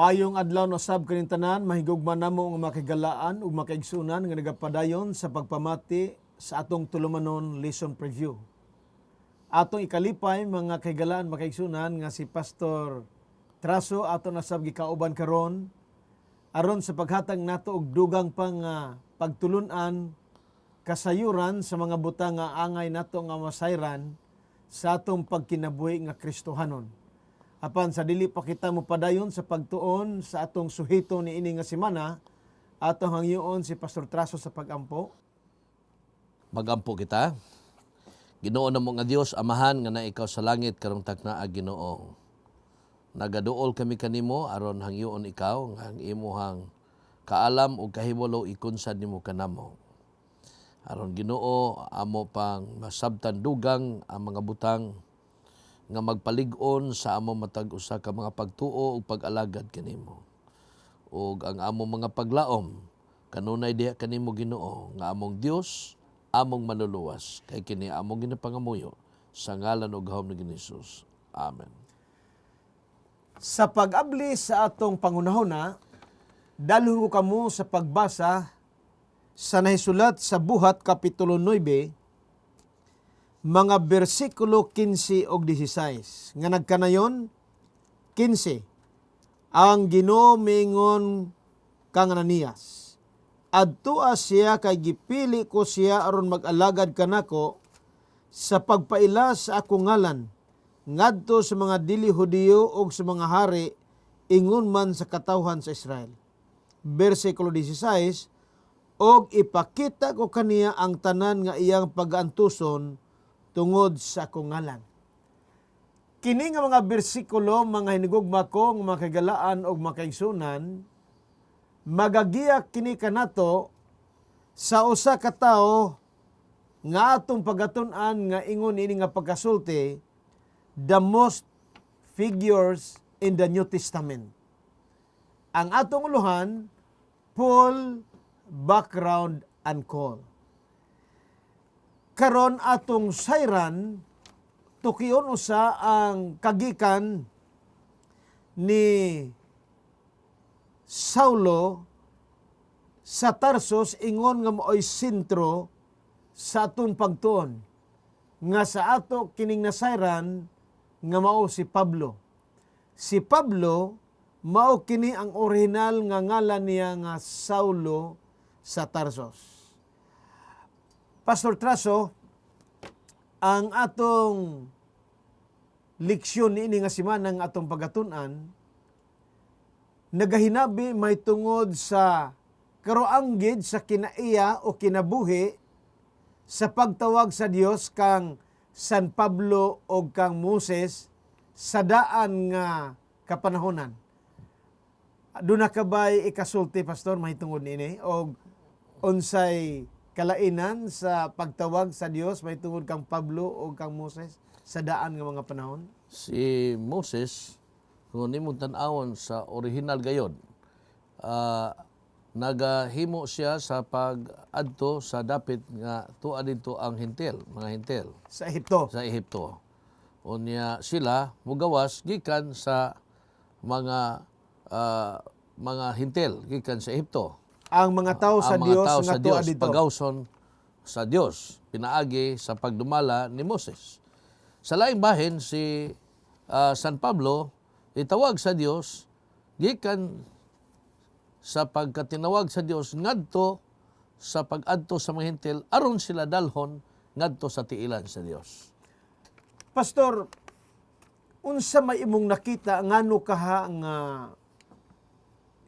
Mayong adlaw no sab kaning tanan, mahigugma namo nga makigalaan ug makaigsunan nga nagapadayon sa pagpamati sa atong tulumanon lesson preview. Atong ikalipay mga kahigalaan makaigsunan nga si Pastor Traso ato na sab gikauban karon aron sa paghatag nato og dugang pang pagtulun-an kasayuran sa mga butang nga angay nato nga masayran sa atong pagkinabuhi nga Kristohanon. Apan sa dili pa kita mo padayon sa pagtuon sa atong suhito ni ini nga semana, atong hangyoon si Pastor Traso sa pagampo. Magampo kita. Ginoo na mo nga Dios amahan nga na ikaw sa langit karong taknaa Ginoo. Nagaduol kami kanimo aron hangyoon ikaw nga ang imuhang kaalam ug kahimulo ikunsad nimo kanamo. Aron Ginoo amo pang masabtan dugang ang mga butang nga magpalig-on sa amo matag usa ka mga pagtuo ug pag-alagad kanimo. Ug ang amo mga paglaom kanunay diha kanimo Ginoo nga among Dios among manluluwas kay kini among ginapangamuyo sa ngalan ug gahom ni Hesus. Amen. Sa pag-abli sa atong pangunahona, dalhon ko kamo sa pagbasa sa nahisulat sa Buhat Kapitulo 9, mga bersikulo 15 o 16. Nga nagkanayon, 15. Ang Ginoo miingon kang Ananias, adtua siya kay gipili ko siya aron mag-alagad kanako sa pagpaila sa akong ngalan, ngadto sa mga dili Hudiyo o sa mga hari, ingon man sa katawhan sa Israel. Bersikulo 16, og ipakita ko kaniya ang tanan nga iyang pag-antuson tungod sa akong ngalan. Kini nga mga bersikulo, mga hinigugma ko, nga makagalaan o makaigsunan, magagiyak kini kanato sa usa ka tawo nga atong pagatun-an nga ingon ini nga pagkasulti, the most figures in the New Testament. Ang atong uluhan, full background and call. Karon atong sayran, tukion usa ang kagikan ni Saulo sa Tarsos ingon nga mo'y sentro sa atong pagtuon. Nga sa ato kining nasayran nga mao si Pablo. Si Pablo mao kini ang original nga ngalan niya nga Saulo sa Tarsos. Pastor Traso, ang atong leksyon niini nga semana nga atong pagatun-an, nagahinabi may tungod sa karoanggid sa kinaiya o kinabuhi sa pagtawag sa Dios kang San Pablo o kang Moses sa daan nga kapanahonan. Doon na kabay ikasulti, Pastor, may tungod niini o unsay kalainan sa pagtawag sa Dios may tungod kang Pablo o kang Moses sa daan nga mga panahon? Si Moses, kung nimong tan-awon sa original gayon, nagahimo siya sa pag-adto sa dapit nga tuwa dito ang hintil, mga hintil. Sa Ehipto. Sa Ehipto. Unya sila mugawas gikan sa mga hintil gikan sa Ehipto. Ang mga tao sa Dios nga tuwa dito. Pagawson sa Dios pinaagi sa pagdumala ni Moses. Sa laing bahin si San Pablo itawag sa Dios gikan sa pagkatinawag sa Dios ngadto sa pag-adto sa mga hintil aron sila dalhon ngadto sa tiilan sa Dios. Pastor, unsa may imong nakita ngano kaha nga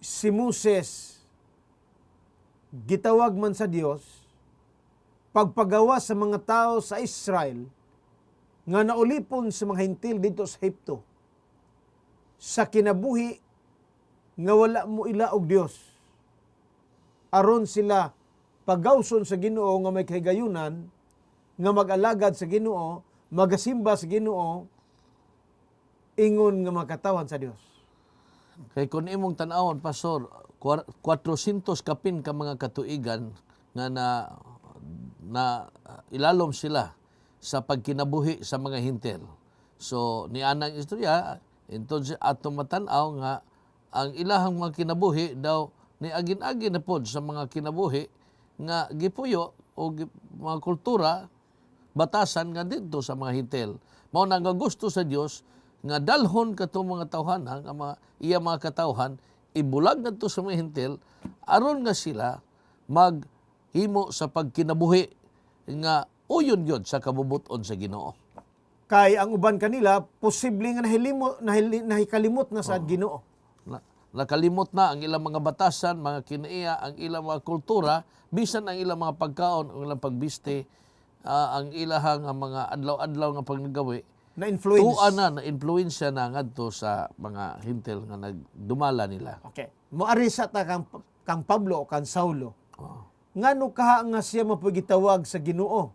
si Moses gitawag man sa Dios pagpagawa sa mga tao sa Israel nga naulipon sa mga hintil dito sa Ehipto sa kinabuhi nga wala mo ila og Dios aron sila pagawson sa Ginoo nga may kahigayunan nga mag-alagad sa Ginoo, magasimba sa Ginoo, ingon nga makatawhan sa Dios. Kay kung imong tan-awon, Pastor, 400 kapin ka mga katuigan nga na ilalom sila sa pagkinabuhi sa mga hintil. So, ni anang istorya, entonces atong matanaw nga ang ilahang mga kinabuhi daw ni agin-agin na pod sa mga kinabuhi nga gipuyo o mga kultura batasan nga dito sa mga hintel. Mao na nga gusto sa Dios nga dalhon katong mga tawhanan ang mga iya mga katawhan ibulag ngadto sa mga hintel aron nga sila maghimo sa pagkinabuhi nga uyon gyud sa kabubuton sa Ginoo. Kay ang uban kanila, posible nga nahikalimot na sa Ginoo. Nakalimot na ang ilang mga batasan, mga kinaiya, ang ilang mga kultura, bisan ang ilang mga pagkaon, ang ilang pagbiste, ang ilahang mga adlaw-adlaw nga pagnagawi, Na-influence. tuan na influensya na ngadto sa mga hintel nga nagdumala nila. Okay. Moari sa ta kang Pablo o kang Saulo. Oh. Ngano kaha nga siya mapagitawag sa Ginoo?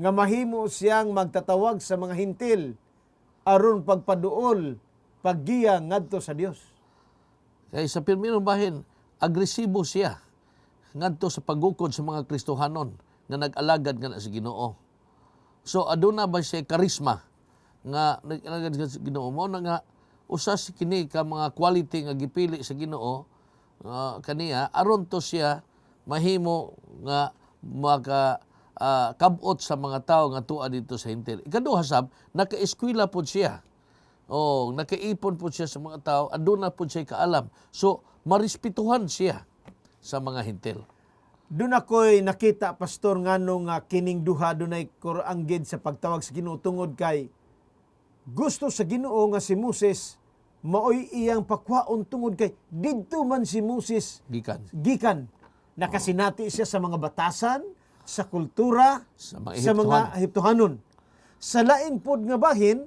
Nga mahimo siyang magtatawag sa mga hintil aron pagpaduol, paggiya ngadto sa Dios. Kaya sa pirmirong bahin, agresibo siya ngadto sa pagukod sa mga Kristohanon nga nag-alagad nga na sa Ginoo. So aduna ba siya karisma nga nag-alagad nga sa Ginoo mo na nga usas kini ka mga quality nga gipili sa Ginoo kaniya aron to siya mahimo nga maka kabot sa mga tao nga tuwa dito sa hintil. Ikaduha sab, naka-eskwela po siya. O, nakaipon po siya sa mga tao, aduna po siya kaalam. So, marespetuhan siya sa mga hintil. Doon ako'y nakita, Pastor, ngano nga kining duha dunay koranggid sa pagtawag sa Ginoo tungod kay gusto sa Ginoo nga si Moses maoy iyang pakwaon tungod kay didto man si Moses gikan. Nakasinati siya sa mga batasan, sa kultura, sa mga Ehiptohanon. Sa lain pod nga bahin,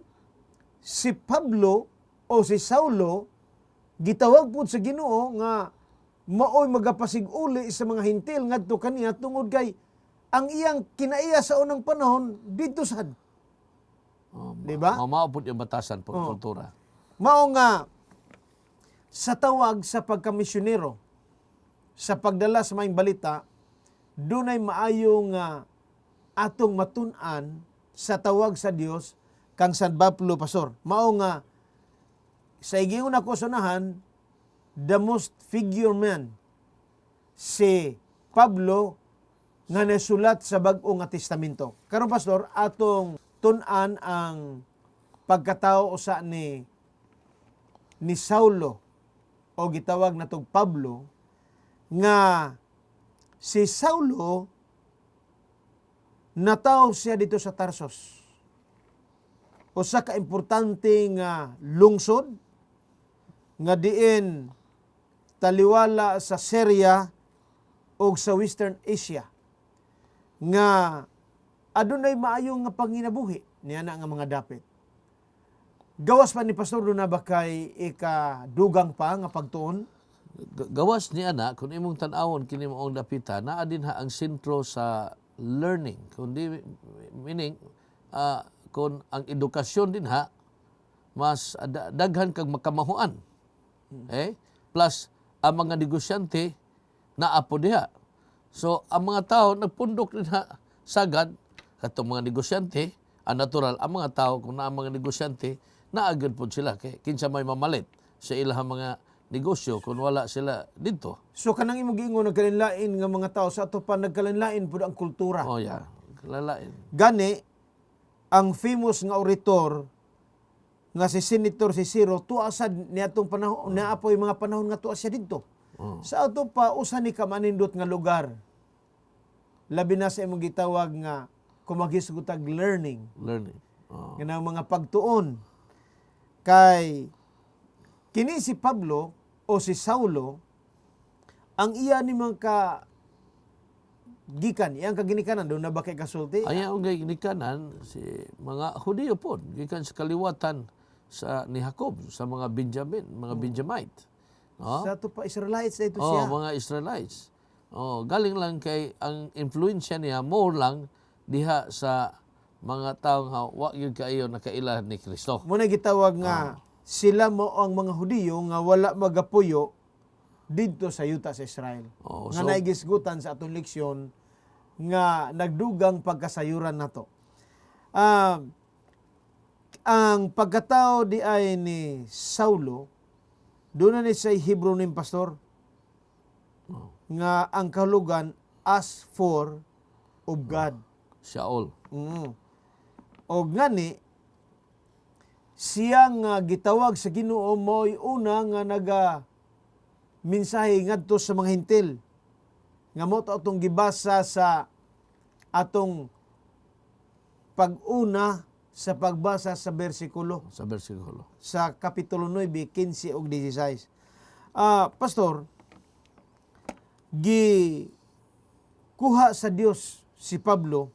si Pablo o si Saulo gitawag pod sa Ginoo nga maoy magapasig-uli sa mga hintil ngadto kaniya tungod kay ang iyang kinaiya sa unang panahon didto sad. Di ba? Mao pod yung batasan po kultura. Mao nga sa tawag sa pagkamisyonero, sa pagdala sa maayong balita, dunay maayong atong matun-an sa tawag sa Dios kang San Pablo Pastor. Mao nga sa igingon ako sunahan, the most figure man si Pablo nga nasulat sa bag-o nga testamento. Karon Pastor, atong tun-an ang pagkatao usa ni Saulo o gitawag natong Pablo nga si Saulo nataw siya dito sa Tarsos. Usa ka importante nga lungsod nga diin taliwala sa Syria o sa Western Asia nga adunay maayong nga panginabuhi niya na nga mga dapit. Gawas pa ni Pastor doon na ba kay ikadugang pa nga pagtuon? Gawas niya na, kung imong tan-awon kini moong dapitan, naa din ha ang sentro sa learning. Kundi meaning, kung ang edukasyon din ha, mas daghan kag makamahuan. Plus, ang mga negosyante naapo diha. So, ang mga tao nagpundok din ha, sagad, katong mga negosyante, ang natural, ang mga tao, kung na ang mga negosyante, naagad po sila. Kaya kinsa may mamalit sa ilang mga negosyo kung wala sila dito. So kanang imong giingon nagkalinlain nga mga tao sa ato pa nagkalinlain pud ang kultura. Oh yeah, kalalain. Gani ang famous nga orator nga si Senator Cicero tuwa sad niadtong panahon naapoy mga panahon nga tuwa siya didto. Sa ato pa usa ni ka manindot nga lugar. Labi na sa imong gitawag nga kumagisgutag learning. Nga nang mga pagtuon kay kini si Pablo o si Saulo, ang iya ni mga gikan, iyang kaginikanan, doon na ba kay kasulti? Ay, ang ginikanan, si mga Hudiyo po, gikan sa kaliwatan ni Jacob, sa mga Benjamin, mga Benjamite. Sa ito pa, Israelites na ito siya. Mga Israelites. Galing lang kay, ang influensya niya, more lang, diha sa mga taong wag yun kayo nakaila ni Kristo. Muna gitawag nga, sila mo ang mga Hudiyo nga wala magapuyo dito sa yuta sa Israel. Nga naigisgutan sa atong leksyon nga nagdugang pagkasayuran nato. Ang pagkatao di ay ni Saulo Doon na ni sa Hebrew ning pastor nga ang kahulugan as for of God. Shaol. O ngani siya nga gitawag sa Ginoo mo'y una nga mensahe ngadto sa mga Hintil. Nga mo atong gibasa sa atong pag-una sa pagbasa sa bersikulo Sa bersikulo. sa Kapitulo 9, 15 ug 16. Pastor, kuha sa Dios si Pablo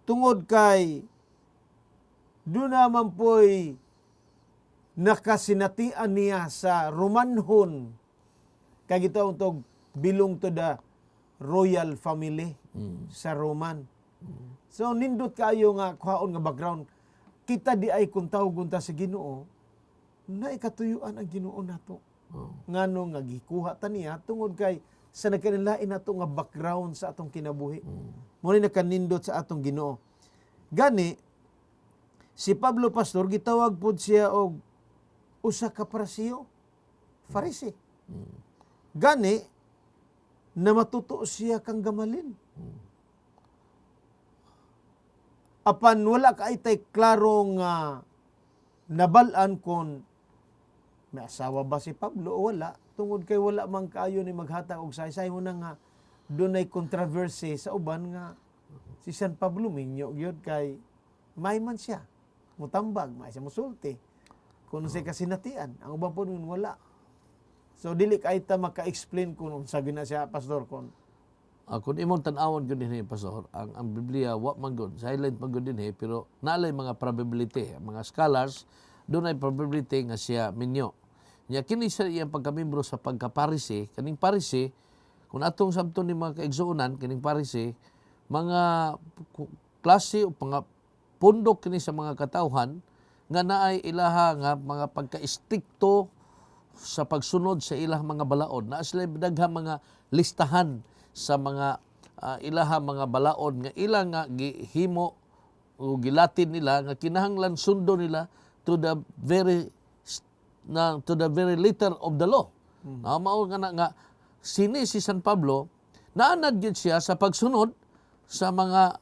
tungod kay doon naman po'y nakasinatian niya sa Romanhon kay gitawag tog belong to the royal family sa Roman. So nindot kayo nga kuhaon nga background. Kita di ay kung tawag sa Ginoo na ikatuyuan ang Ginoo nato. Ngano nga gikuha ta niya tungod kay sa nagkanilain nato nga background sa atong kinabuhi. Muna nakanindot sa atong Ginoo. Gani si Pablo pastor gitawag pud siya og usa ka Parisiyo, Pharisee. Gani na matuto siya kang Gamalil. Apan wala ka itay klarong nabalaan kung may asawa ba si Pablo o wala. Tungod kay wala man kaayo ni maghatag og saysay mo na nga doon ay controversy sa uban nga si San Pablo minyo gyud kay may man siya mutambag, may siya musulti. Kung siya kasinatian, ang uban po nun wala. So dili ka ita maka-explain kung sabi na siya pastor kung Kung imong tan-awon gyud dinhi pastor, ang Biblia wa man gyud silent man gyud dinhi pero naalay mga probability, mga scholars doon ay probability nga siya minyo. Nya kini sa iyang pagkamembro sa pagka-Parisee, kaning Parisee kung atong sabton ni mga kaigsuonan kining Parisee, mga klase o mga pundok kini sa mga katawhan nga naay ilaha nga mga pagka-istrikto sa pagsunod sa ilang mga balaod. Na sila daghang mga listahan sa mga ilaha mga balaod nga ilang nga gihimo o gilatin nila nga kinahanglan sundo nila to the very letter of the law. Mao nga sini si San Pablo naanad gyud siya sa pagsunod sa mga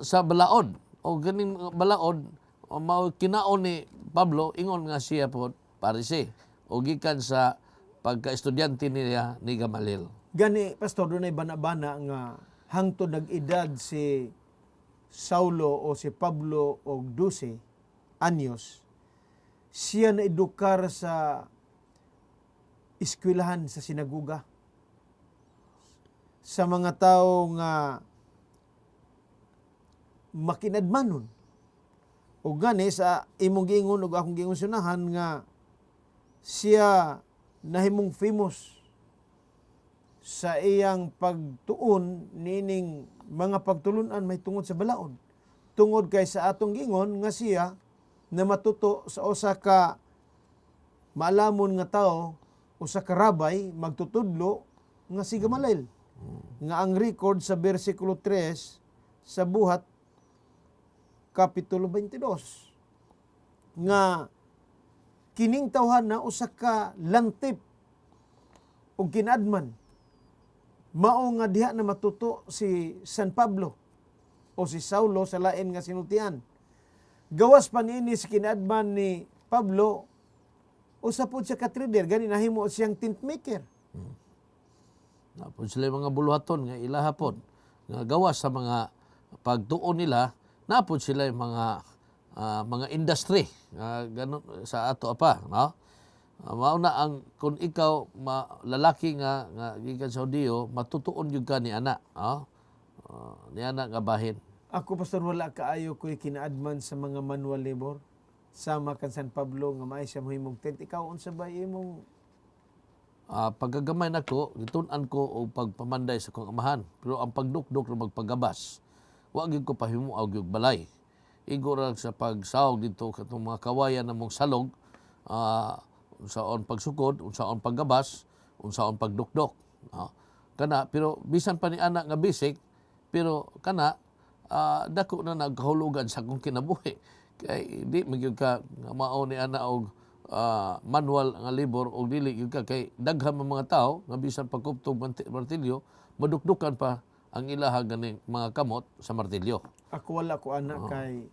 sa balaod o ganing balaod mao kinaon ni Pablo ingon nga siya po Parisee o gikan sa pagka-estudyante niya ni Gamaliel. gani pastor doon ay bana-bana nga hangtod nag-edad si Saulo o si Pablo og 12 anyos siya na edukar sa eskwelahan sa sinaguga sa mga tao nga makinadmanon o gani sa imong giingon ug akong giingon sunahan nga siya nahimong famous sa iyang pagtuon nining mga pagtulunan may tungod sa balaod. Tungod kay sa atong gingon nga siya na matuto sa usa ka maalamon nga tao, usa ka rabay magtutudlo nga si Gamaliel. Nga ang record sa bersikulo 3 sa Buhat Kapitulo 22 nga kining tawhan na usa ka lantip o kinadman mao nga diha na matuto si San Pablo o si Saulo sa lain nga sinultian. Gawas pa niini si kinadman ni Pablo usa pud siya ka trader gani nahimo siyang tent maker. Napod sila mga buluhaton nga ilahapon nga gawas sa mga pagtuon nila napod sila mga industry ganun sa ato apa no. Mao na ang kung ikaw lalaki nga gikan sa Hudiyo matutuon gyud ka ni ana no. Ni ana nga bahin. Ako pastor wala kaayo ko'y kinaadman sa mga manual labor. Sama kan San Pablo nga maay siya mohimong tent. Ikaw unsa ba imong pagkagamay nako gitun-an ko og pagpamanday sa kong amahan pero ang pagdukdok ra magpagabas wa gyud ko pahimo og balay. Igo ra sa pagsawog dito katong mga kawayan namong salog unsaon pagsukod, unsaon paggabas, unsaon pagdukdok. Kana pero bisan pa ni ana nga basic pero kana dako na nagkahulugan sa akong kinabuhi. Kay di magyud ka nga mao ni ana og manual nga libro o dili gyud ka kay daghan ang mga tao nga bisan pagkuptog martilyo madukdukan pa ang ilaha ganing mga kamot sa martilyo. Ako wala ko anak kay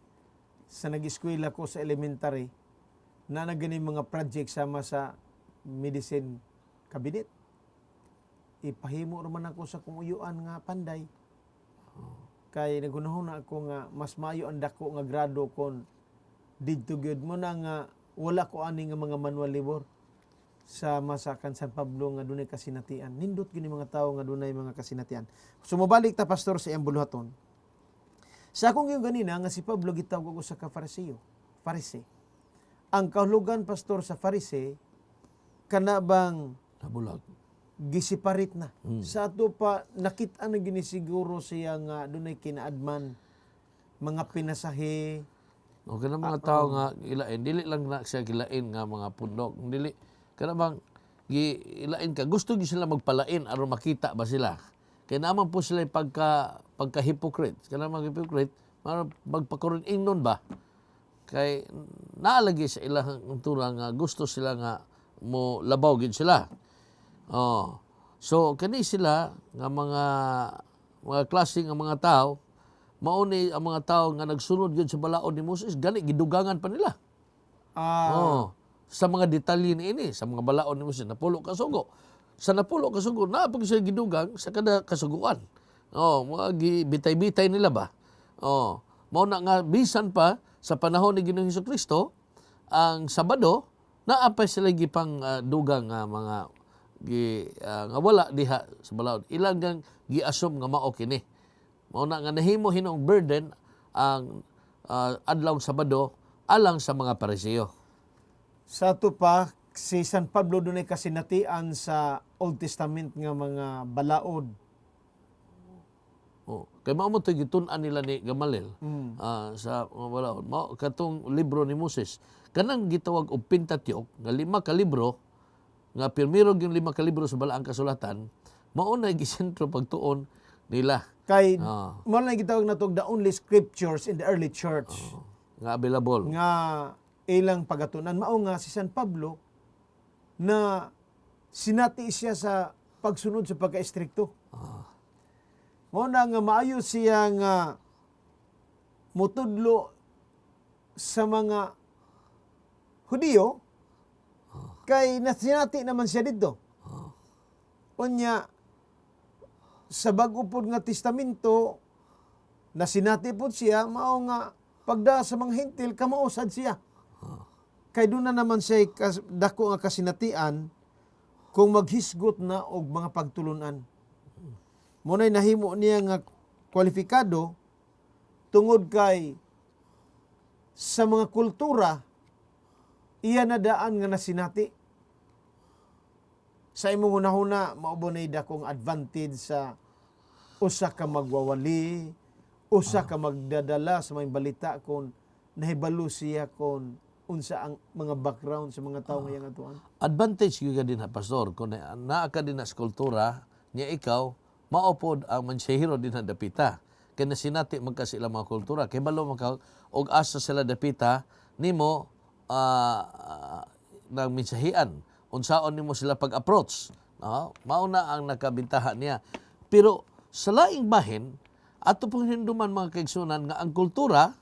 sa nag-eskwela ko sa elementary na nagani mga project sama sa medicine cabinet. Ipahimo naman ako sa kumuyuan nga panday. Kay nagunahon na ako nga mas maayo ang dako nga grado kon didto gyud mo na nga wala ko ani nga mga manual labor sa masakan San Pablo nga dunay kasinatian. Nindot gini mga tao nga dunay mga kasinatian. Sumubalik ta pastor sa iyang buluhaton. Sa akong yung ganina nga si Pablo gitawag ko sa Farisee. Ang kahulugan pastor sa Farisee kana bang Nabulag. gisiparit na. Sa ato pa nakita na gini siguro siya nga dunay kinaadman mga pinasahe. O kana mga tao nga ilain dili lang na siya gilain nga mga pundok. Dili kana bang gilain ka gusto gyud sila magpalain aron makita ba sila. Kaya naman po sila pagka hypocrite. Kana mga hypocrite magpakuron ingnon ba? Kay naalagi sa ilang tura nga gusto sila nga mo labaw gid sila. Oh. So kani sila nga mga klase nga mga tao mao ni ang mga tao nga nagsunod gyud sa balaod ni Moses gani gidugangan pa nila. Sa mga detalye niini sa mga balaod ni Moses napulo ka sugo. Sa napulo ka sugo na pag siya gidugang sa kada kasuguan. Mga bitay-bitay nila ba? Mao na nga bisan pa sa panahon ni Ginoong Hesukristo ang Sabado naapay sila gipang dugang nga mga nga wala diha sa balaod. Ilang gang giassume nga mao kini. Mao na nga nahimo hinong burden ang adlaw Sabado alang sa mga Pariseo. Sa ato pa si San Pablo dunay kasinatian sa Old Testament nga mga balaod. Kay mao mo gitun-an nila ni Gamaliel sa mga balaod. Mao katong libro ni Moses. Kanang gitawag og Pentateuch nga 5 ka libro nga pirmiro yung 5 ka libro sa balaang kasulatan, mao na gisentro pagtuon nila. Kay mo na gitawag natog the only scriptures in the early church Nga available. nga ilang pagatunan mao nga si San Pablo na sinati siya sa pagsunod sa pagka-estrikto. Mao na nga maayo siya nga mutudlo sa mga Hudiyo kay nasinati naman siya dito. Unya sa bag-o pod nga testamento nasinati pod siya mao nga pagda sa mga Hentil kamausad siya. Kay doon na naman siya dako nga kasinatian kung maghisgot na og mga pagtulunan. Munay nahimo niya nga kwalifikado tungod kay sa mga kultura iya na daan nga nasinati. Sa imong hunahuna mao nay dakong advantage sa usa ka magwawali, usa ka magdadala sa mga balita kon nahibalo siya kon unsa ang mga background sa mga tawo ngayang atuan. Advantage gyud din ha pastor kun naa ka din na sa kultura niya ikaw maupod ang mansehero din na dapita. Kaya nasinati magkasila mga kultura. Kaya balo makaw og asa sila dapita nimo ng mensahian. Unsaon nimo sila pag-approach. Mao na ang nakabintahan niya. Pero sa laing bahin, ato pong hinduman mga kaigsunan nga ang kultura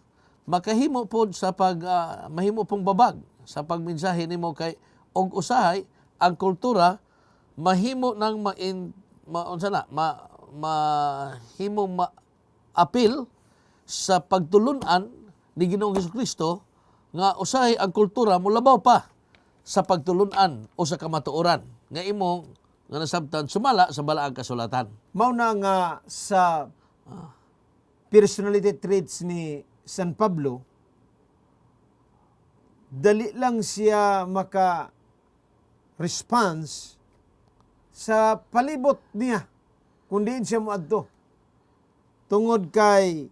makahimo pod sa mahimo pong babag sa pagmensahe nimo kay og usahay ang kultura mahimo nang mahimo ma-appeal sa pagtulunan ni Ginoong Hesukristo nga usahay ang kultura mulabaw pa sa pagtulunan o sa kamatuoran nga imong nga nasabtan sumala sa balaang kasulatan. Mao na nga sa personality traits ni San Pablo, dali lang siya maka-response sa palibot niya kundi siya moadto. Tungod kay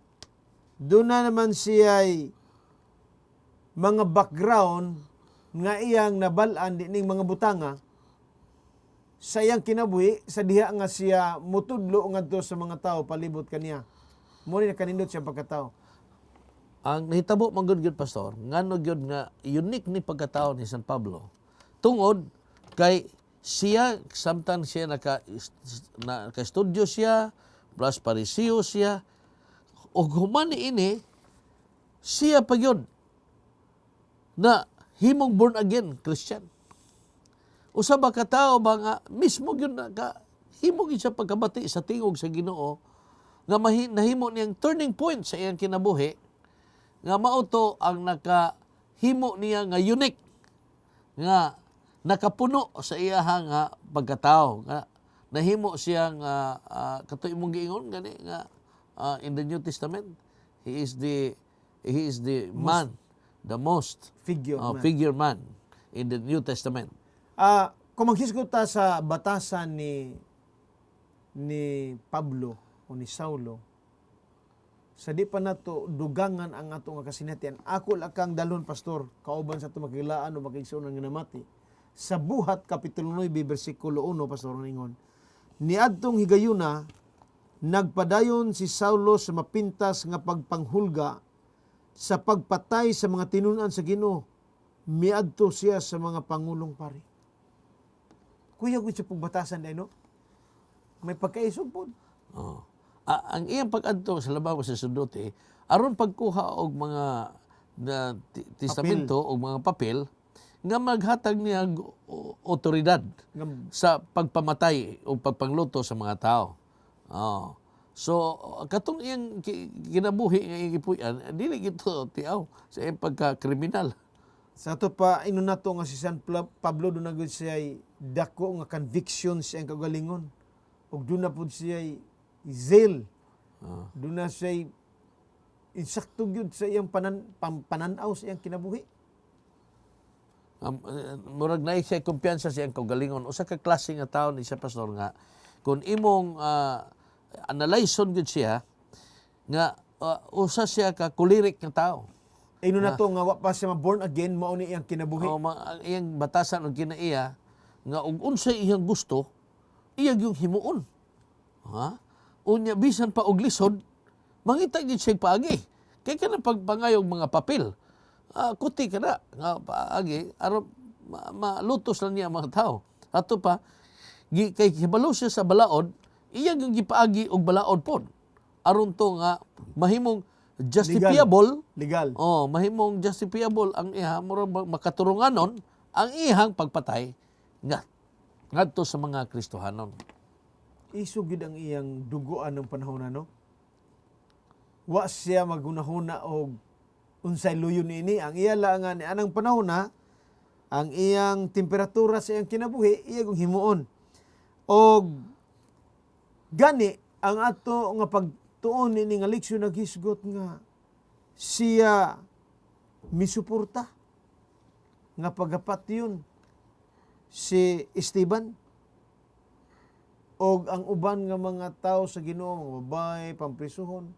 doon na naman siya mga background nga iyang nabalaan dining mga butanga sa iyang kinabuhi sa diha nga siya mutudlo ngadto sa mga tao palibot kaniya. Muna na kanindot siya pagkatao. ang nahitabo man gyud pastor, ngano gyud nga unique ni pagkatao ni San Pablo. Tungod kay siya samtang siya naka-studio siya, plus pariseo siya, ug human ini siya pa gyud na himong born again Christian. Usa ba ka tawo ba nga mismo gyud himo gyud siya pagkabati sa tingog sa Ginoo nga nahimo niyang turning point sa iyang kinabuhi nga mauto ang nakahimo niya nga unique nga nakapuno sa iyahang nga pagkatao nga nahimo siya nga katoy imong giingon gani nga in the New Testament he is the man, the most figure man in the New Testament. Kung maghisgot ta sa batasan ni Pablo o ni Saulo, sa di pa nato dugangan ang ato nga kasinatian, ako lakang dalhon pastor, kauban sa tumakilaan o makigsunan nga namati. Sa Buhat, Kapitulo 9, versikulo 1, pastor ningon, niadtong higayuna, nagpadayon si Saulo sa mapintas nga pagpanghulga sa pagpatay sa mga tinunan sa Ginoo, miadto siya sa mga pangulong pari. Kuya ko sa pagbatasan dahil, no? May pagkaisog po. Oh. Ang iyang pag-adto sa labaw sa sudote, aron pagkuha og mga testamento o mga papel, nga maghatag niya otoridad sa pagpamatay o pagpangluto sa mga tao. Oh. So, katong iyang kinabuhi nga iyang ipuyan, dili gito tiaw sa iyang pagka-kriminal. Sa ito pa, na to nga si San Pablo, doon na siya dako nga conviction sa iyang kagalingon. O doon na po siya zeal. Doon na siya insakto yun sa iyang pananaw sa iyang kinabuhi. Murag na siya kumpiyansa sa iyang kagalingon. Usa ka klase nga tao ni siya, pastor, nga kung imong analyson gud siya nga usa siya ka kulirik nga tao. Na to nga wa pa siya born again, mao ni iyang kinabuhi. Ang iyang batasan og kinaiya nga ug unsay iyang gusto, iyang yung himuon. Unya bisan pa og lisod, mangita gid siya paagi. Kay kanang pagpangayog mga papel. Kuti ka na nga paagi aron malutos lang niya mga tao. Ato pa kay hibalo siya sa balaod, iyang yung gipaagi og balaod pod. Aron to nga mahimong justifiable, legal. Mahimong justifiable ang iha murag makaturunganon ang ihang pagpatay ngadto sa mga Kristohanon. Isugid ang iyang duguan ng panahon na, no? Wa siya magunahuna og unsay luyon ini. Ang iya lang nga ni anang panahon na, ang iyang temperatura sa iyang kinabuhi, iya kong himuon. Og gani, ang ato nga pagtuon ini nga leksyon naghisgot nga siya misuporta nga pagapat yun si Esteban og ang uban nga mga tao sa Ginoo, mga babae, pamprisuhon.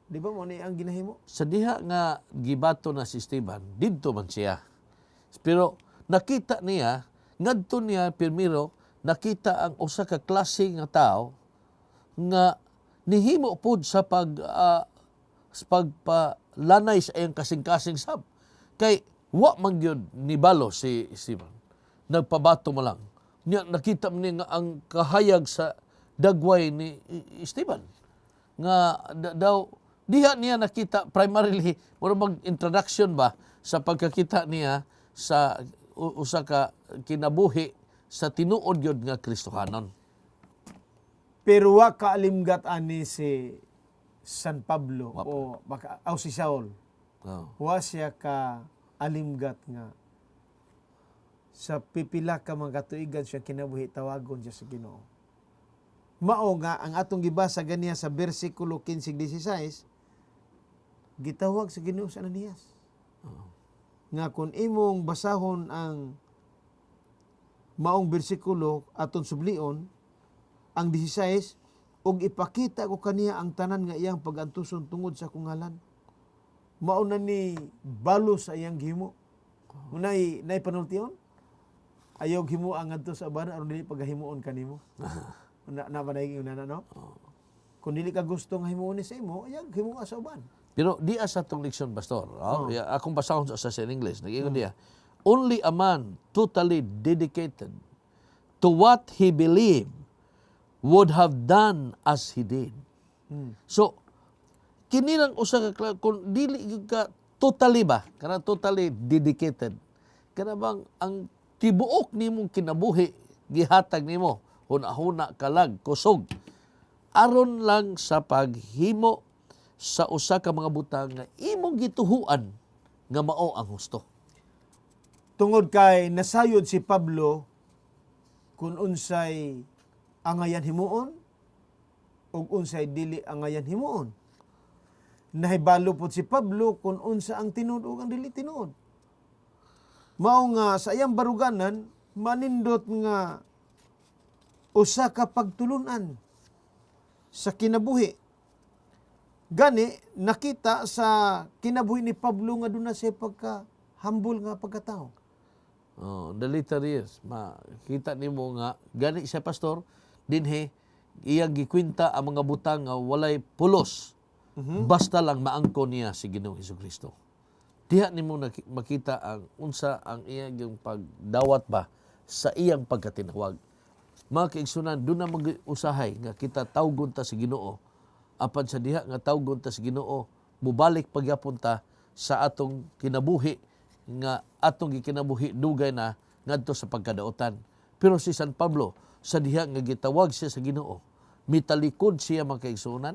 Di ba mo ni ang ginahimo? Sa diha nga gibato na si Esteban, didto man siya. Pero nakita niya, ngadto niya pirmiro, nakita ang usa ka klase nga tao nga nihimo pod sa pagpalanay sa iyang kasing-kasing sab. Kay wa man gyud nibalo si Esteban. Nagpabato mo lang. Nakita mo niya nga ang kahayag sa dagway ni Esteban. Nga daw, diha niya nakita primarily, mura mag-introduction ba sa pagkakita niya sa usa ka kinabuhi sa tinuod yun nga Kristohanon. Pero wa kaalimgat ani si San Pablo o si Saul. Wa siya ka alimgat nga sa pipila ka mga katuigan siya kinabuhi tawagon siya sa Ginoo. Mao nga ang atong gibasa ganiya sa bersikulo 15-16, gitawag sa Ginoo sa Ananias. Nga kung imong basahon ang maong bersikulo aton sublion, ang 16, og ipakita ko kaniya ang tanan nga iyang pag-antuson tungod sa akong ngalan. Mao na ni balo sa iyang gihimo. Unay panultiyon, ayaw himo ang adto sa aban aron dili paghimuon kanimo. Na ba naging una no? Kung dili ka gusto nga himuon ni sa imo, ayaw himo sa uban. Pero di sa itong leksyon, Pastor. Akong basahon sa in English. Nag-ingon diya, only a man totally dedicated to what he believed would have done as he did. So, kini lang usa ka kung dili ka totally ba, kana totally dedicated. Kana bang ang tibuok nimong kinabuhi gihatag nimo huna-huna kalag kusog aron lang sa paghimo sa usa ka mga butang nga imong gituhuan nga mao ang husto. Tungod kay nasayod si Pablo kung unsay angayan himuon ug unsay dili angayan himuon. Nahibalo po si Pablo kung unsa ang tinuod ug ang dili tinuod. Mao nga sa iyang baruganan manindot nga usa ka pagtulunan sa kinabuhi. Gani nakita sa kinabuhi ni Pablo nga duna siya pagka-humble nga pagkatao. The later years, makita nimo nga gani siya, Pastor, dinhi iyang gikwinta ang mga butang nga walay pulos. Basta lang maangkon niya si Ginoong Hesukristo. Diha nimo makita ang unsa ang iyang pagdawat ba sa iyang pagkatinawag. Mga kaigsunan, doon na mag-usahay nga kita tawgon ta si Ginoo. Apan sa diha nga tawgon ta si Ginoo, mubalik pagyapon ta sa atong kinabuhi nga atong gikinabuhi dugay na ngadto sa pagkadaotan. Pero si San Pablo, sa diha nga gitawag siya sa Ginoo, mitalikod siya mga kaigsunan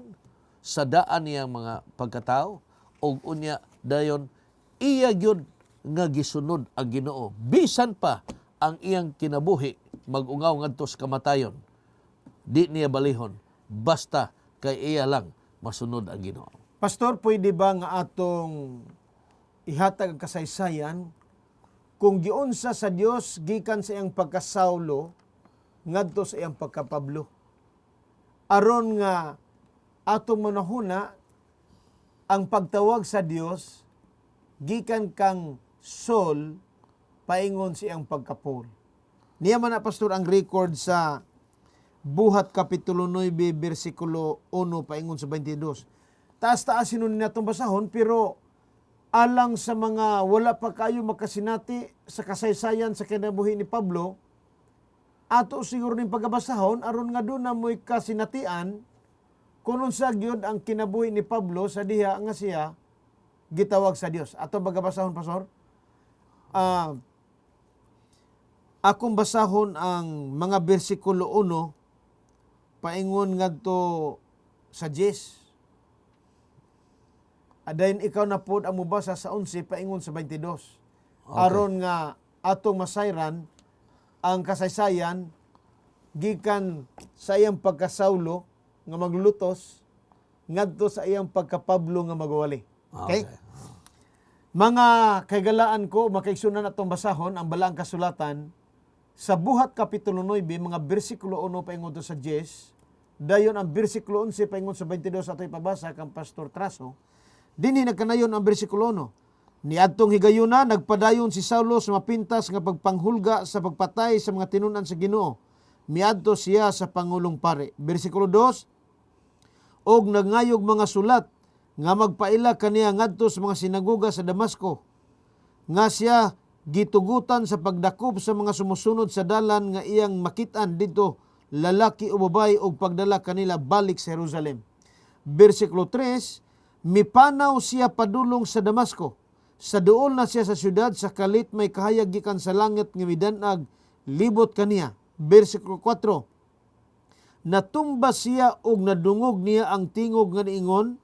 sa daan niyang mga pagkatao og unya dayon iya gyud nga gisunod ang Ginoo bisan pa ang iyang kinabuhi mag-ungaw ngadto sa kamatayon. Di niya balihon basta kay iya lang masunod ang Ginoo. Pastor, pwede ba nga atong ihatag ang kasaysayan kung giunsa sa Dios gikan sa iyang pagkasaulo ngadto sa iyang pagkapablo? Aron nga atong manahuna ang pagtawag sa Dios gikan kang Saul paingon sa iyang pagka-Paul. Niya man na, Pastor, ang record sa Buhat Kapitulo 9, versikulo 1, paingon sa 22. Taas-taas sinun natong basahon, pero alang sa mga wala pa kayo makasinati sa kasaysayan sa kinabuhi ni Pablo, ato siguro ning pagabasahon, aron nga doon na mo'y kasinatian, kung unsa gyud ang kinabuhi ni Pablo sa diha nga siya gitawag sa Dios. Ato bagabasahon, Pastor. Akong basahon ang mga bersikulo 1 paingon ngadto sa 10. Adayon ikaw na pod ang mubasa sa 11 paingon sa 22. Okay. Aron nga atong masayran ang kasaysayan gikan sa iyang pagkasaulo nga maglulutos ngadto sa iyang pagkapablo nga magwali. Okay? Mga kagalaan ko, makaigsunan atong basahon ang balaang kasulatan sa Buhat Kapitulo 9, mga bersikulo 1 paingon to sa 10, dayon ang bersikulo 11 paingon sa 22 ato ipabasa kang Pastor Traso. Dinhi nagkanayon ang bersikulo 1. Niadtong higayuna nagpadayon si Saulo sa mapintas nga pagpanghulga sa pagpatay sa mga tinunan sa Ginoo. Miadto siya sa pangulong pare. Bersikulo 2, og nagngayog mga sulat nga magpaila kaniya ngadto sa mga sinagoga sa Damasco, nga siya gitugutan sa pagdakob sa mga sumusunod sa dalan nga iyang makitaan dito, lalaki o babae, og pagdala kanila balik sa Jerusalem. Bersikulo 3, mipanaw siya padulong sa Damasco. Sa duol na siya sa syudad, sa kalit may kahayag gikan sa langit nga midanag libot kaniya. Bersikulo 4, natumba siya og nadungog niya ang tingog nga niingon,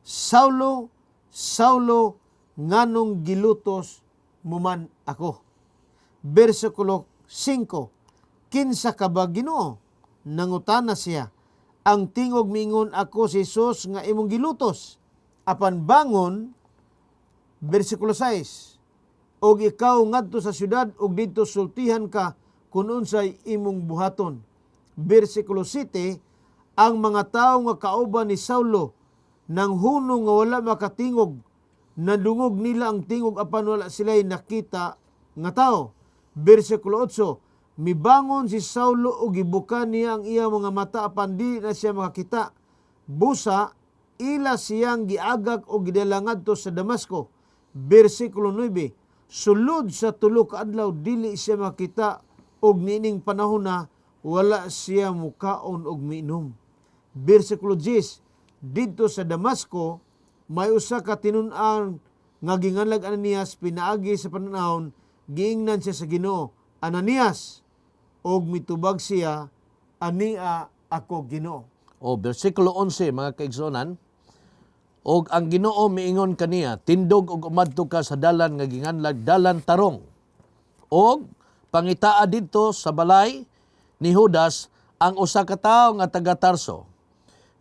Saulo, Saulo, nganong gilutos mo man ako. Bersikulo 5, kinsa ka ba Ginoo? Nangutana siya, ang tingog mingon ako si Jesus nga imong gilutos. Apan bangon, bersikulo 6, og ikaw ngadto sa syudad og dito sultihan ka kun unsay imong buhaton. Bersikulo 7, ang mga tawo nga kauban ni Saulo nang hunong nga wala makatingog, nadungog nila ang tingog apan wala sila'y nakita nga tao. Bersikulo 8, mibangon si Saulo o gibuka niya ang iya mga mata apan di na siya makakita. Busa, ila siyang giagak o gidala ngadto sa Damasco. Bersikulo 9, sulod sa tulo ka adlaw dili siya makita og niining panahon na wala siya mukaon og miinom. Bersikulo 10, didto sa Damasco may usa ka tinun-an nga ginganlag Ananias, pinaagi sa panahon giingnan siya sa Ginoo, Ananias, og mitubag siya, ania ako Ginoo. O bersikulo 11 mga kaigsuonan, og ang Ginoo miingon kaniya, tindog og umadto ka sa dalan nga ginganlag dalan tarong. Og pangitaa didto sa balay ni Judas ang usa ka tawo nga taga Tarso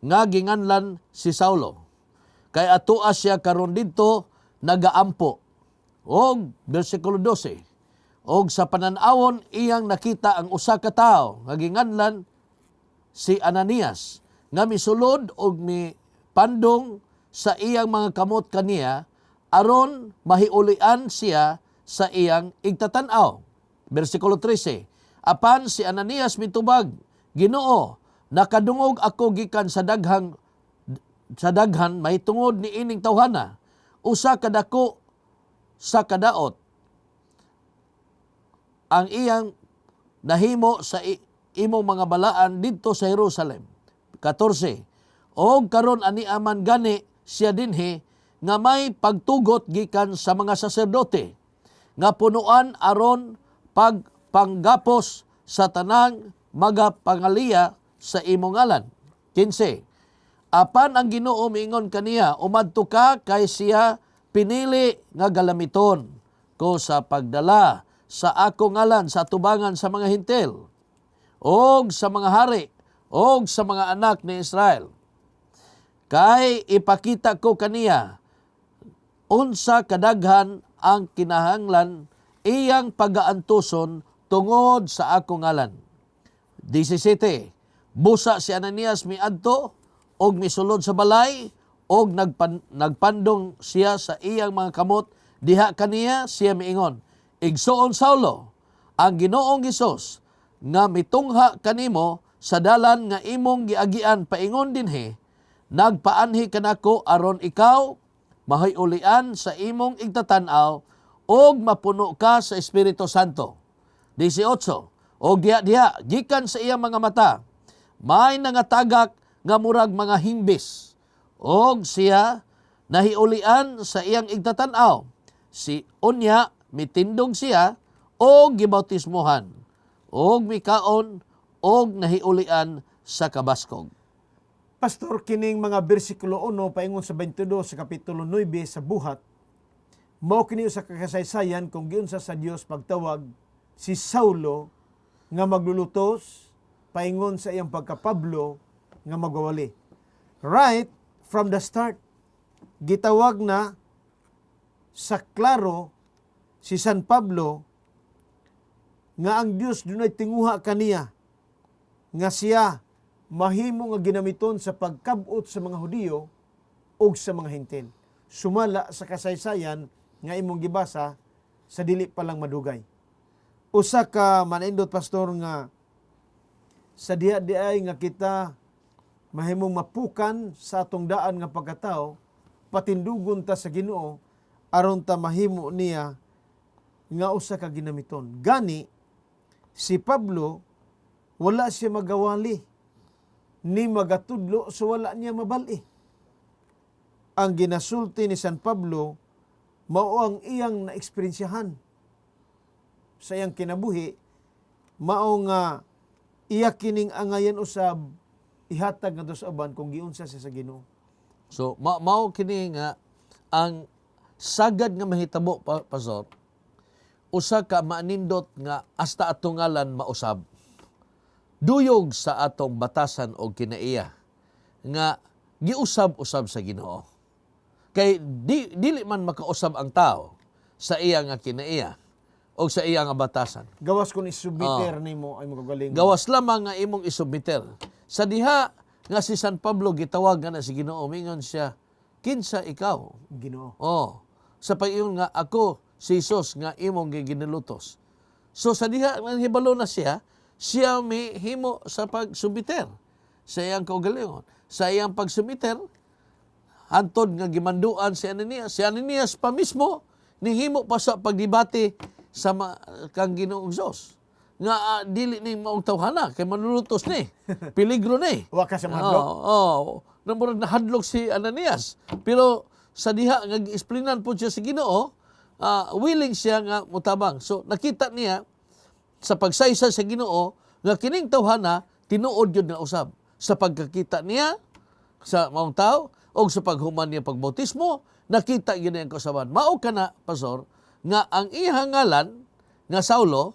nga ginganlan si Saulo. Kay atoa siya karon didto nagaampo. Og bersikulo 12, og sa panan-awon iyang nakita ang usa ka tawo nga ginganlan si Ananias nga misulod og mi pandong sa iyang mga kamot kaniya aron mahiulian siya sa iyang igtatan-aw. Bersikulo 13, apan si Ananias mitubag, Ginoo, nakadungog ako gikan sa daghan mahitungod ni ining tawhana, usa kadako sa kadaot ang iyang nahimo sa imong mga balaan didto sa Jerusalem. 14, og karon ani aman gani siya dinhi nga may pagtugot gikan sa mga saserdote nga punuan aron pagpanggapos sa tanang magapangaliya sa imong ngalan. 15, apan ang Ginoo miingon kaniya, umadto ka kay siya pinili nga galamiton ko sa pagdala sa ako ngalan sa atubangan sa mga hintil, og sa mga hari, og sa mga anak ni Israel. Kay ipakita ko kaniya unsa kadaghan ang kinahanglan iyang pagaantuson tungod sa ako ngalan. 17, busa si Ananias miadto og misulod sa balay og nagpandong siya sa iyang mga kamot, diha kaniya siya miingon, igsuon Saulo, ang Ginoong Hesus nga mitungha kanimo sa dalan nga imong giagian paingon dinhi, nagpaanhi kanako aron ikaw mahiulian sa imong igtatan-aw og mapuno ka sa Espiritu Santo. 18, og diha gikan sa iyang mga mata may nangatagak nga murag mga himbis, og siya nahiulian sa iyang igtatan-aw. Si unya mitindog siya og gibautismohan, og mikaon og nahiulian sa kabaskog. Pastor, kining mga bersikulo 1 paingon sa 22 sa kapitulo 9 sa buhat, mao kini sa kakasaysayan kung giunsa sa Dios pagtawag si Saulo nga maglulutos paingon sa iyang pagkapablo nga magwawali. Right from the start, gitawag na sa klaro si San Pablo nga ang Dios dunay tinguha kaniya nga siya mahimo nga ginamiton sa pagkabot sa mga Hudiyo o sa mga Hintil. Sumala sa kasaysayan nga imong gibasa sa dili pa lang madugay. Usa ka manindot, pastor, nga sa diha-diay nga kita mahimong mapukan sa atong daan nga pagkatao, patindugon ta sa Ginoo aron ta mahimo niya nga usa ka ginamiton. Gani si Pablo wala siya magawali ni magatudlo so wala niya mabali. Ang ginasulti ni San Pablo mao ang iyang naeksperiensyahan sa iyang kinabuhi, mao nga iya kining angayan usab ihatag nga sa uban kung giunsa siya sa Ginoo. So mao kini nga ang sagad nga mahitabo, pastor, usa ka manindot nga hasta atong ngalan mausab. Duyog sa atong batasan o kinaiya nga giusab-usab sa Ginoo. Kay dili man makausab ang tao sa iya nga kinaiya o sa iya nga batasan. Gawas kung isubmiter nimo ay magagaling. Gawas lamang nga imong isubmiter. Sa diha nga si San Pablo gitawag na si Ginoo, mingon siya, kinsa ikaw? Ginoo. Oh, sa paingon nga ako si Jesus nga imong ginilutos. So sa diha hibalo na siya may himo sa pagsubmiter sa iyang kaugalingon. Sa iyang pagsubmiter, hantod nga gimanduan si Ananias. Si Ananias pa mismo nihimo pa sa pagdebate sa kang Ginoong Dios. Nga dili ni maong tawhana kay manlulutos ni. Peligro ni. Wa ka sa madlok. Namurag nahadlok si Ananias. Pero sa diha nga gi-explainan po siya sa Ginoo, willing siya nga mutabang. So nakita niya sa pagsaysa sa Ginoo nga kining tawhana tinuod gyud nga usab sa pagkakita niya sa maong tao o sa paghuman niya pagbautismo, nakita gyud niya ang kausaban. Mao kana, Pastor, nga ang iyang ngalan nga Saulo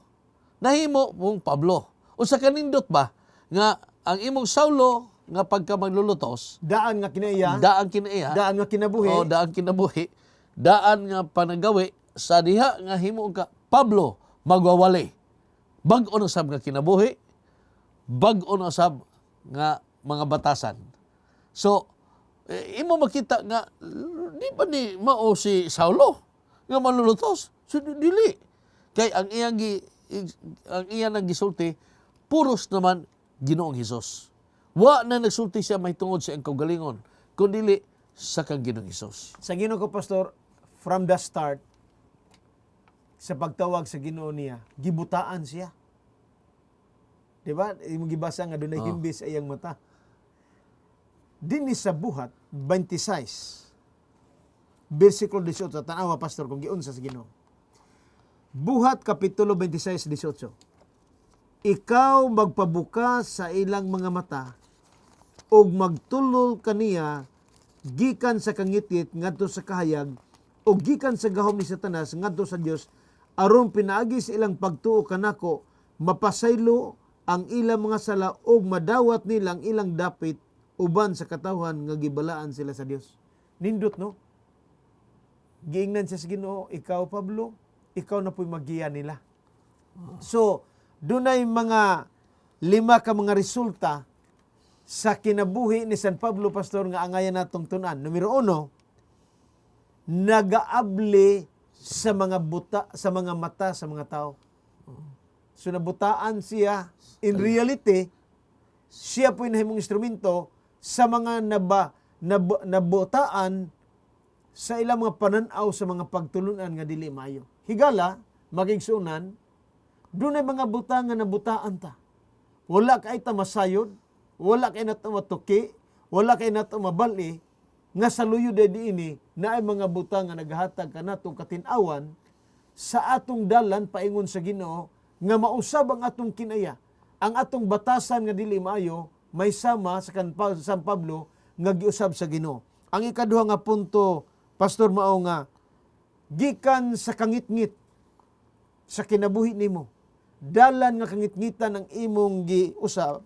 nahimo mong Pablo. Usa kanindot ba nga ang imong Saulo nga pagka maglulutos, Daan nga kinaiya, daan kinaiya, daan nga kinabuhi, daan kinabuhi, daan nga panagawi sa diha nga himo ka Pablo magwawali. Bag-o na sab nga kinabuhi, bag-o na sab nga mga batasan. So imo makita nga di ba ni mao si Saulo nga manlulutos? So dili. Kay ang iyang nagisulti puros naman Ginoong Hesus. Wa na nagsulti siya may tungod sa iyang kaugalingon, kundi sa kang Ginoong Hesus. sa Ginoo ko, Pastor, from the start, sa pagtawag sa Ginoo niya, gibutaan siya. Diba? Imong gibasa nga doon himbis sa iyang mata. Dinhi sa buhat 26 versikulo 18, tanawa, Pastor, kung giunsa sa Ginoo. Buhat kapitulo 26 18. Ikaw magpabuka sa ilang mga mata ug magtulol kaniya gikan sa kangitit ngadto sa kahayag ug gikan sa gahom ni Satanas ngadto sa Dios aron pinaagi sa ilang pagtuo kanako mapasaylo ang ilang mga sala ug madawat nilang ilang dapit uban sa katawhan nga gibalaan sila sa Dios. Nindot, no? Giingnan siya sa Ginoo, ikaw Pablo, ikaw na po'y magiya nila. So, dunay mga 5 ka mga resulta sa kinabuhi ni San Pablo, Pastor, nga angayan natong tunan. Numero 1, nagaabli sa mga buta, sa mga mata sa mga tao. So nabutaan siya, in reality, siya po'y nahimong instrumento sa mga nabutaan sa ilang mga pananaw sa mga pagtulunan nga dili maayo. Higala, magigsunan, doon ay mga buta nga nabutaan ta. Wala kay ta masayod, wala kay nato matuki, wala kay nato mabali, nga sa luyo ini na ay mga buta nga naghatag kanatong katinawan sa atong dalan paingon sa Ginoo nga mausab ang atong kinaya. Ang atong batasan nga dili maayo may sama sa San Pablo nga giusab sa Ginoo. Ang ikaduha nga punto, Pastor, mao nga gikan sa kangitngit sa kinabuhi nimo, dalan nga kangitngitan ang imong giusab,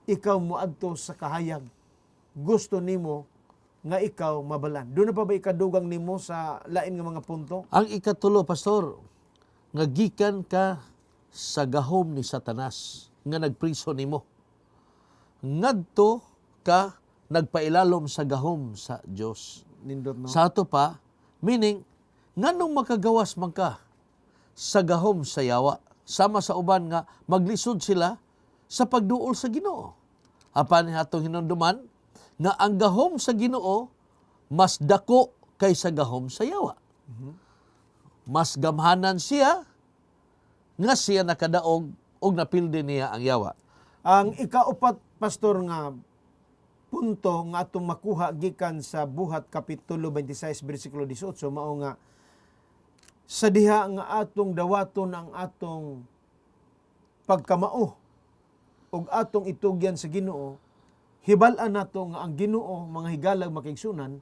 ikaw moadto sa kahayag. Gusto nimo nga ikaw mabalan. Doon na pa ba ikadugang nimo sa lain nga mga punto? Ang ikatulo, Pastor, nga gikan ka sa gahom ni Satanas nga nagpriso nimo. Ngadto ka nagpailalom sa gahom sa Dios. Nindot, no? Sa ato pa, meaning, nganong makagawas man ka sa gahom sa yawa, sama sa uban nga maglisod sila sa pagduol sa Ginoo. Apan atong hinumduman nga ang gahom sa Ginoo mas dako kaysa gahom sa yawa. Mas gamhanan siya nga siya nakadaog og napildi niya ang yawa. Ang ikaupat, Pastor, nga punto nga atong makuha gikan sa buhat kapitulo 26 bersikulo 18 mao nga sa diha nga atong dawaton ang atong pagkamao ug atong itugyan sa Ginoo, hibal-an nato nga ang Ginoo mga higalag makigsunan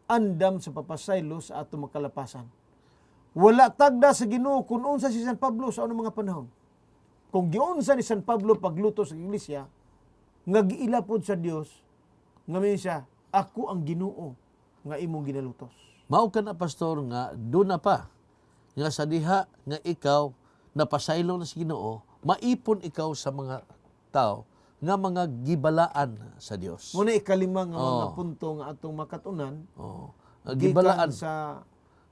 andam sa papasaylo sa atong makalapasan. Wala tagda sa Ginoo kun unsa si San Pablo sa anong mga panahon. Kung giunsa ni San Pablo pagluto sa iglesia, nga giila pod sa Dios, nga may siya, ako ang Ginoo nga imong ginalutos. Mao ka na, Pastor, nga doon na pa nga sa diha nga ikaw napasaylo na sa Ginoo, maipon ikaw sa mga tao nga mga gibalaan sa Dios. Muna ikalima nga mga punto nga atong makatunan, Gibalaan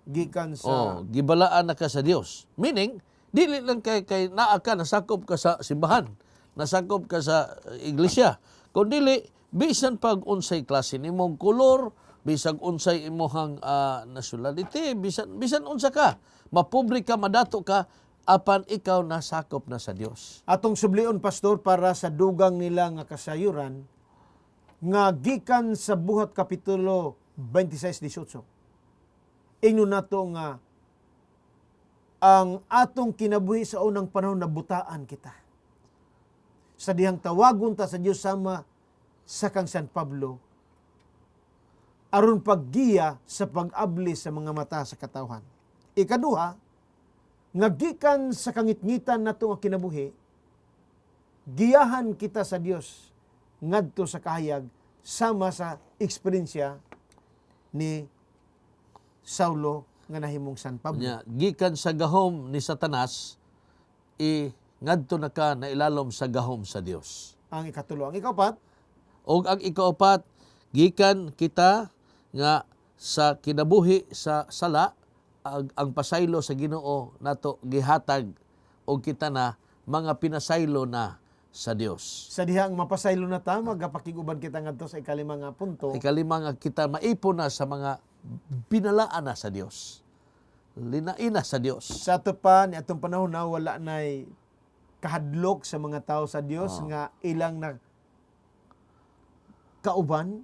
gikan sa gibalaan na ka sa Dios. Meaning, dili lang kay naa ka nasakop ka sa simbahan, nasakop ka sa iglesia. Kung dili bisan pag unsay klase nimong kulor, bisag unsay imuhang nationality, bisan unsa ka, mapobre ka, madato ka, apan ikaw nasakop na sa Dios. Atong sublion, Pastor, para sa dugang nila nga kasayuran, nga gikan sa Buhat Kapitulo 26-18. Ingnon nato nga ang atong kinabuhi sa unang panahon na butaan kita. Sa dihang tawagon ta sa Dios sama sa kang San Pablo, aron paggiya sa pag-abli sa mga mata sa katawhan. Ikaduha, nga gikan sa kangitngitan nato nga kinabuhi, giyahan kita sa Dios ngadto sa kahayag sama sa eksperyensya ni Saulo nga nahimong San Pablo. Nya, gikan sa gahom ni Satanas, ngadto na ka na ilalom sa gahom sa Dios. Ang ikatulo. Ang ikaapat, O ang ikaapat, gikan kita nga sa kinabuhi sa sala, ang pasaylo sa Ginoo nato gihatag og kita na mga pinasaylo na sa Dios. sa dihang mapasaylo na ta, magapakiguban kita ngadto sa ikalima nga punto. Ikalima nga kita maipon na sa mga binalaan na sa Dios. Linain na sa Dios. Sa ato pa, ni atong panahon na wala nay kahadlok sa mga tao sa Dios nga ilang na kauban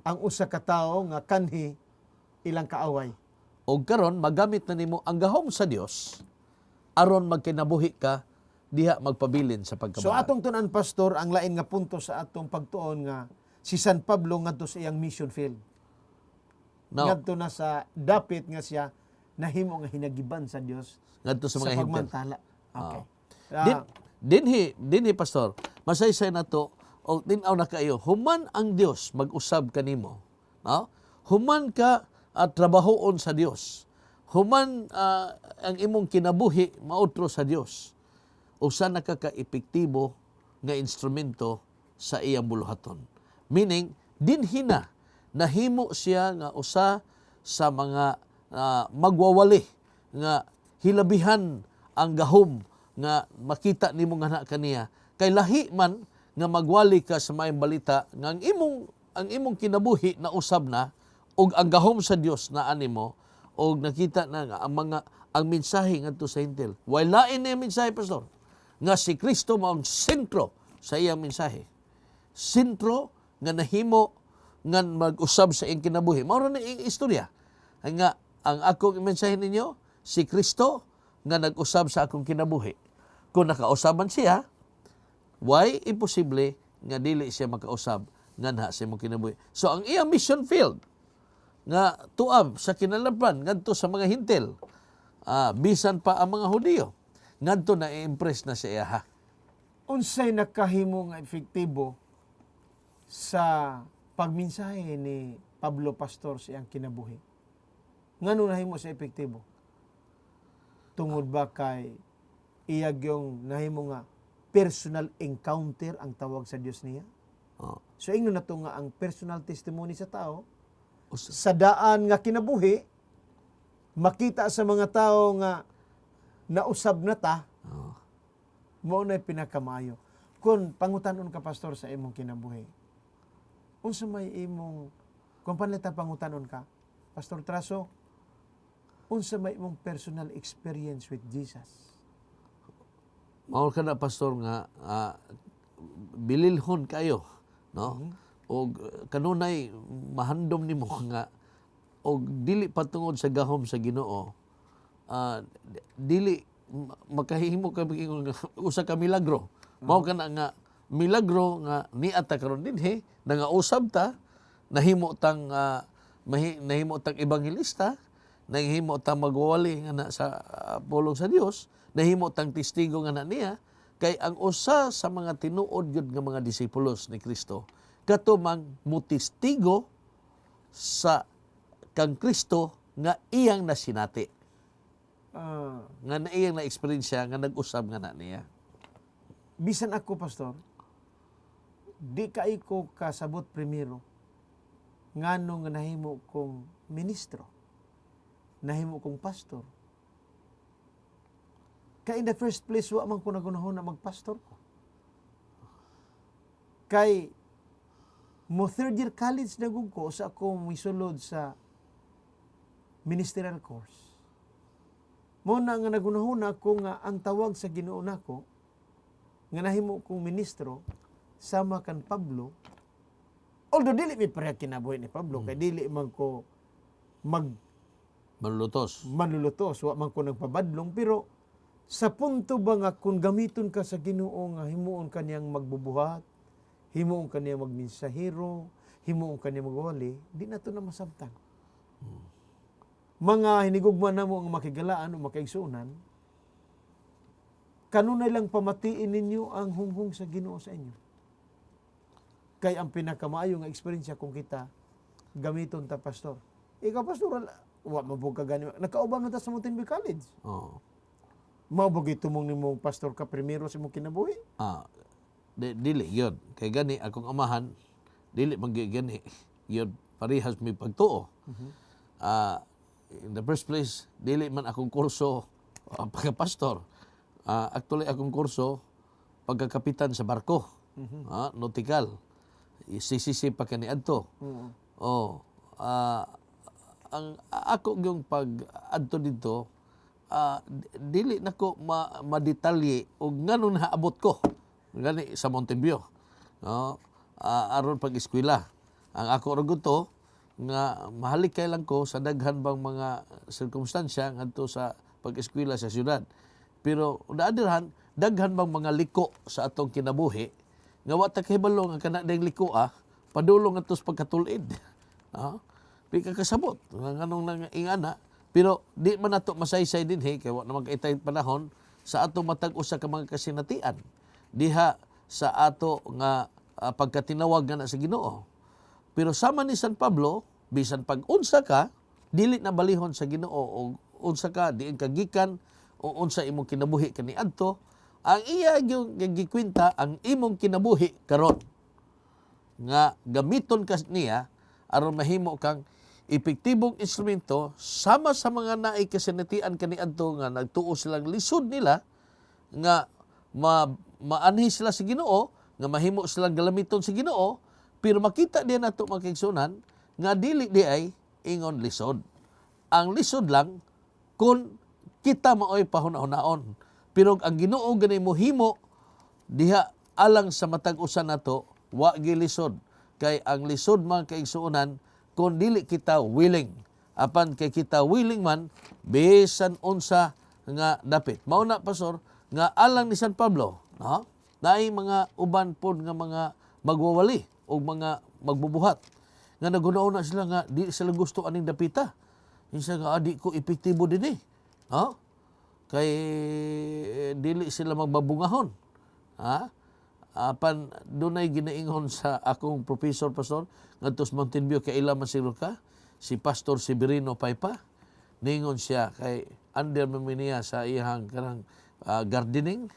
ang usa ka tawo nga kanhi ilang kaaway. O karon magamit na nimo ang gahom sa Dios aron magkinabuhi ka diha magpabilin sa pagkabuhat. So atong tunan, Pastor, ang lain nga punto sa atong pagtuon nga si San Pablo ngadto sa iyang mission field. Now, Ngadto na sa dapit nga siya nahimo nga hinagiban sa Dios ngadto sa mga hintel. pagmantala. Okay. Dinhi pastor, masaysay na to o tinaw na kayo, human ang Dios mag-usab kanimo. No? Human ka at trabahoon sa Dios. Human ang imong kinabuhi mautro sa Dios. Usa na ka ka-epektibo nga instrumento sa iyang buluhaton. Meaning, dinhi na nahimo siya nga usa sa mga magwawali nga hilabihan ang gahom nga makita nimo nga na kaniya kay lahi man nga magwali ka sa maayong balita nga ang imong kinabuhi na usab na ug ang gahom sa Dios na animo og nakita na nga ang mensahe ngadto sa hintil. While lain na yung mensahe, pastor, nga si Kristo mao ang sentro sa iyang mensahe. Sentro nga nahimo nga mag-usab sa iyang kinabuhi. Mao na iyang istorya. Nga ang akong mensahe ninyo, si Kristo nga nag-usab sa akong kinabuhi. Kung nakausaban siya, why imposible nga dili siya makausab nga na sa imong kinabuhi. So ang iyang mission field nga tuab sa kinalabran ngadto sa mga hintil, bisan pa ang mga Hudiyo, ngadto na i-impress na siya ha. Unsay nakahimo nga efektibo sa pagmensahe ni Pablo Pastor sa iyang kinabuhi? Ngano nahimo sa epektibo? Tungod ba kay iyag yung nahimo nga personal encounter ang tawag sa Dios niya? Oh. So ingno na to nga ang personal testimony sa tao sa daan nga kinabuhi, makita sa mga tao nga nausab na ta, mao na pinakamaayo. Kung pangutanon ka, pastor, sa imong kinabuhi, unsa may imong, kung panlitan pangutanon ka, Pastor Traso, unsa may imong personal experience with Jesus? Mao ka na, pastor, nga bililhon kayo, no? O kanunay mahandom nimo nga og dili patungod sa gahom sa Ginoo, dili makahimo ka usa ka milagro. Mao kana nga milagro nga niata karon dinhi nangausab ta, nahimo tang ebanghelista, nahimo tang magwali nga na sa pulong sa Dios, nahimo tang testigo nga na niya kay ang usa sa mga tinuod gyud nga mga disipulos ni Kristo katumang mutistigo sa kang Kristo nga iyang nasinati. Nga na iyang na-experience nga nag-usab nga na niya. Bisan ako, pastor, di kay ko kasabot primero ngano nga nahimo kong ministro, nahimo kong pastor. Kay in the first place, wa man ko nagunahon na magpastor ko. Kay mo third year college na gud ko sa ako misulod sa ministerial course. Mo na nga nagunahuna ko nga ang tawag sa Ginoo nako nga nahimo kong ministro sama kan Pablo. Although dili mi pareha kinabuhi ni Pablo kay dili man ko Manlutos. manlulutos, wa man ko nagpabadlong, pero sa punto ba nga kung gamiton ka sa Ginoo nga himuon kaniyang magbubuhat, himuon kaniyang magmensahero, himuon kaniyang magwali, di na to na masabtan. Mga hinigugma na mo ang makigalaan o makaigsunan, kanunay lang pamatiin ninyo ang hunghung sa Ginoo sa inyo. Kay ang pinakamaayo nga eksperyensya kung kita gamiton ta pastor. Ikaw pastor, wa mabog ka gani. Nakaubang na ta sa Mountain College. Oh. Mabog itumong nimong pastor ka primero sa imong kinabuhi. Dili yun. Kay gani akong amahan, dili magigani. Yun parehas may pagtuo. In the first place, dili man akong kurso pagka-pastor. Actually akong kurso pagkakapitan sa barko. Nautical. Isisisi pa kani adto. Ang ako yung pag-adto dito, dili nako madetalye og nganong naabot ko gani sa Mountain View. Aron pag-eskwela. Ang ako ra to nga mahalikay lang ko sa daghan bang mga sirkumstansya ngadto sa pag-eskwela sa syudad. Pero on the other hand, daghan bang mga liko sa atong kinabuhi nga wa ta kahibalo nga kana dayng liko padulong ngadto sa pagkatulid. Di ka kasabot nganong nang ingana. Pero di man nato masaysay din kay wa na magkaitay panahon sa ato matag usa ka mga kasinatian diha sa ato nga pagkatinawag na sa Ginoo. Pero sama ni San Pablo, bisan pag unsa ka dili na balihon sa Ginoo o unsa ka diin ka gikan o unsa imong kinabuhi kaniadto, ang iya yung gikwenta ang imong kinabuhi karon nga gamiton ka niya aron mahimo kang epektibong instrumento sama sa mga naay kasinatian kaniadto nga nagtuo silang lisod nila nga maanhi sila sa Ginoo, nga mahimo silang galamiton sa Ginoo, pero makita din nato mga kaigsunan nga dili di ay ingon lisod. Ang lisod lang kung kita maoy pahuna-hunaon. Pero ang Ginoo ganay mo himo diha alang sa matag usa nato wa gilisod. Kay ang lisod mga kaigsunan kung dili kita willing. Apan kay kita willing man, bisan unsa nga dapit. Mauna, pastor, nga alang ni San Pablo, naay mga uban pod nga mga magwawali o mga magbubuhat. Nga nagunauna sila nga di sila gusto aning dapita. Insa nga di ko epektibo din eh. Kay dili sila magbabungahon. Apan dunay ginaingon sa akong professor pastor ngadto sa Mountain View kay ila man siguro ka si Pastor Severino Paipa, ningon siya kay under maminiya sa iyang kanang gardening.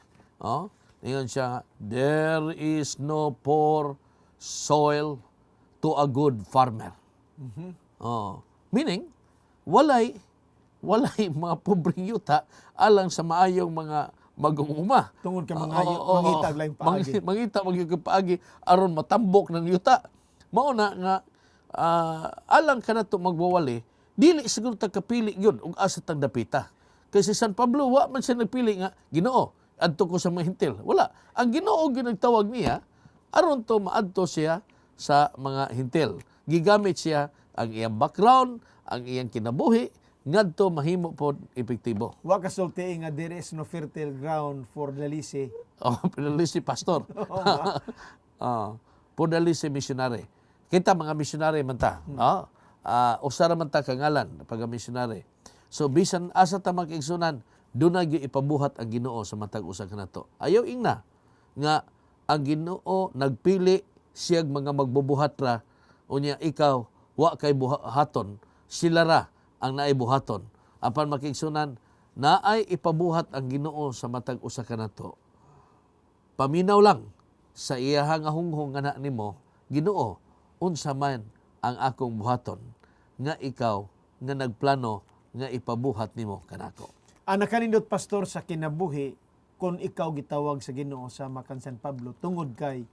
Ningon siya, there is no poor soil to a good farmer. Meaning walay mga pobreng yuta alang sa maayong mga magunguma. Tungod ka mangitag lang paagi. Mangita magyud paagi aron matambok ng yuta. Mao na nga alang kanato magwawali, dili siguro ta kapili gyud og asa tang dapita. Kasi San Pablo wa man siya nagpili nga Ginoo adto ko sa mga hintil. Wala. Ang Ginoo ginagtawag niya aron to maadto siya sa mga hintil. Gigamit siya ang iyang background, ang iyang kinabuhi ngadto mahimo pod epektibo. Wa ka sulti nga there is no fertile ground for Dalisi. Pedalisi pastor. Pedalisi missionary. Kita mga missionary man ta. Usara man ta kangalan pag missionary. So bisan asa ta magigsunan, dunay gyud ipabuhat ang Ginoo sa matag usa kanato. Ayaw ingna nga ang Ginoo nagpili siyag mga magbubuhat ra unya ikaw wa kay buhaton, sila ra ang naay buhaton. Apan makigsunan naay ipabuhat ang Ginoo sa matag usa kanato. Paminaw lang sa iyahang hunghong nga nimo, Ginoo, unsa man ang akong buhaton nga ikaw nga nagplano nga ipabuhat nimo kanako. Nakanindot pastor sa kinabuhi kung ikaw gitawag sa Ginoo sa Makan San Pablo tungod kay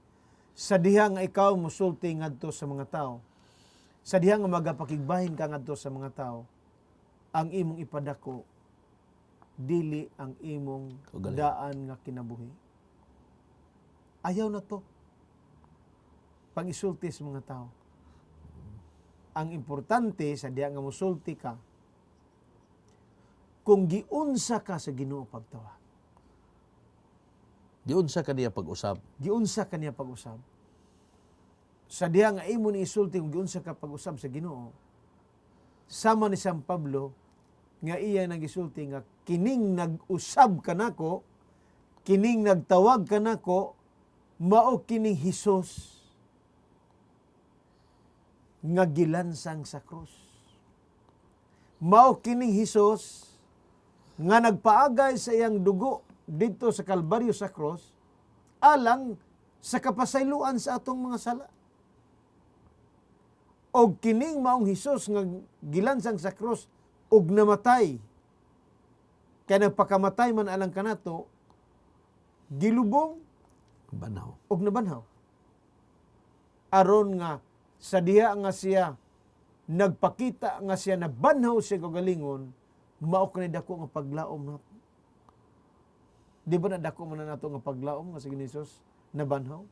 Sa diha nga ikaw musulti ngadto sa mga tao, sa diha nga magapakigbahin ka ngadto sa mga tao, ang imong ipadako dili ang imong Kaugalingon. daan nga kinabuhi. Ayaw na to. Pag-isulti sa mga tao. Ang importante sa diha nga musulti ka, kung giunsa ka sa Ginoo pagtawag. Diun sa kaniya pag-usab. Giunsa ka niya pag-usab. Sa diha nga imo ni isulti kung giunsa ka pag-usab sa Ginoo, sama ni San Pablo nga iya nagisulti nga kining nag-usab kanako, kining nagtawag kanako, mao kining Hesus nga gilansang sa krus. Mao kining Hesus nga nagpaagay sa iyang dugo dito sa Kalbaryo sa krus alang sa kapasayloan sa atong mga sala. Og kining maong Hesus nga gilansang sa krus og namatay, kaya nagpakamatay man alang kanato, gilubong Banaw. og nabanhaw. Aron nga sa diha nga siya nagpakita nga siya nabanhaw siya kagalingon, mao kanay dako nga paglaom nato. Di ba na dako man na nato nga paglaom nga si Hesus nabanhaw?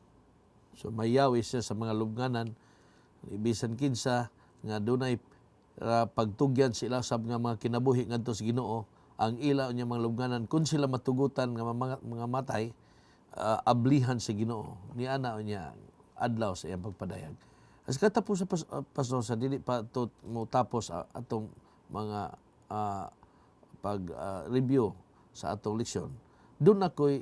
So mayawi siya sa mga lubnganan, ibisan kinsa nga dunay pagtugyan sila sa mga kinabuhi ngadto sa Ginoo, ang ila niya mga lubnganan kung sila matugutan nga mga matay, ablihan sa Ginoo. Ni ana niya adlaw sa iyang pagpadayag. As katapos sa pastor sa dili pa to mo tapos atong mga pag-review sa atong leksyon. Doon ako'y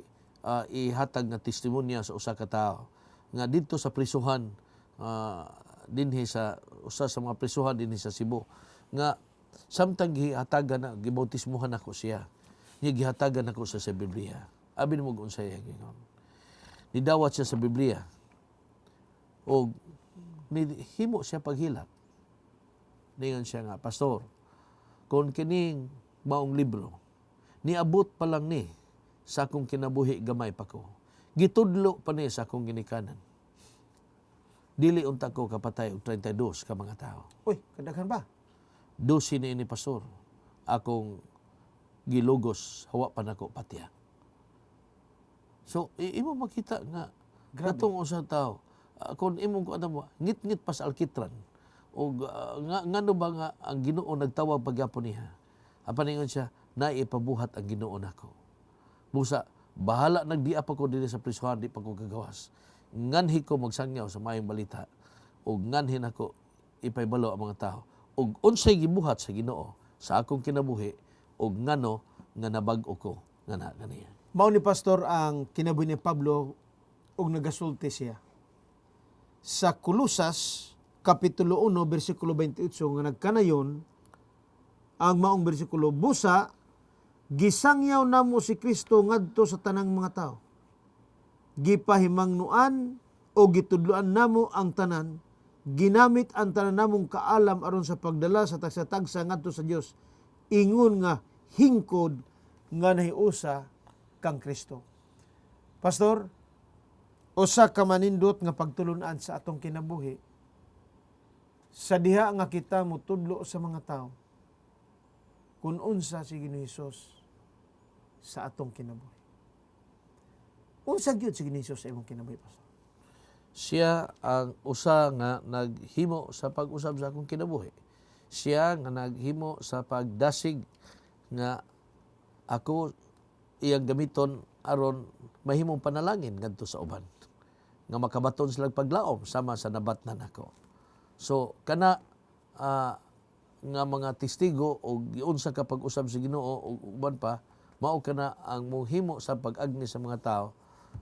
ihatag nga testimonya sa usa ka tawo nga dito sa prisuhan, dinhi sa usa sa mga prisuhan dinhi sa Cebu, nga samtang gihatagan na gibautismuhan ako siya, gihatagan ako sa Biblia. Abi mo unsay gingon, nidawat siya sa Biblia o himo siya paghilak. Ningon siya nga, pastor, kung kining maong libro niabot pa lang ni sa akong kinabuhi gamay pa ko, gitudlo pa ni sa akong ginikanan, dili unta ko kapatay og 32 ka mga tao. Uy, kadaghan ba? 12 ni pastor akong gilugos, hawa pa nako patya. So imo makita nga Grabe. katong usa tao, kung imong kuan mo ngit-ngit pa sa alkitran o ngano ba nga ang Ginoo nagtawag pagyapon niya, apaningon siya naipabuhat ang Ginoo nako. Busa bahala nagdiap ako dili sa prisuhan, di pa ko kagawas. Nganhi ko magsangyaw sa maayong balita ug nganhi nako ipaybalo ang mga tao ug unsay gibuhat sa Ginoo sa akong kinabuhi ug ngano nga nabag-o ko nga na ganiya. Mao ni pastor ang kinabuhi ni Pablo og nagasulti siya. Sa Kolosas kapitulo 1 bersikulo 28 nga nagkanayon ang maong bersikulo, busa gisangyaw namo si Kristo ngadto sa tanang mga tao. Gipahimangnuan o gitudloan namo ang tanan, ginamit ang tanan namong kaalam aron sa pagdala sa tagsa-tagsa ngadto sa Dios, ingon nga hingkod nga nahiusa kang Kristo. Pastor, usa ka manindot nga pagtulunan sa atong kinabuhi, sa diha nga kita mutudlo sa mga tao, kung unsa si Ginoong Hesus sa atong kinabuhi. Unsa gyud si Ginoong Hesus sa imong kinabuhi, pastor? Siya ang usa nga naghimo sa pag-usab sa akong kinabuhi. Siya nga naghimo sa pagdasig nga ako iyang gamiton aron mahimong panalangin ngadto sa uban, nga makabaton sila paglaom sama sa nabatnan ako. So kana nga mga testigo o giunsa ka pag-usab sa Ginoo o uban pa, mao kana ang mohimo sa pag-agni sa mga tao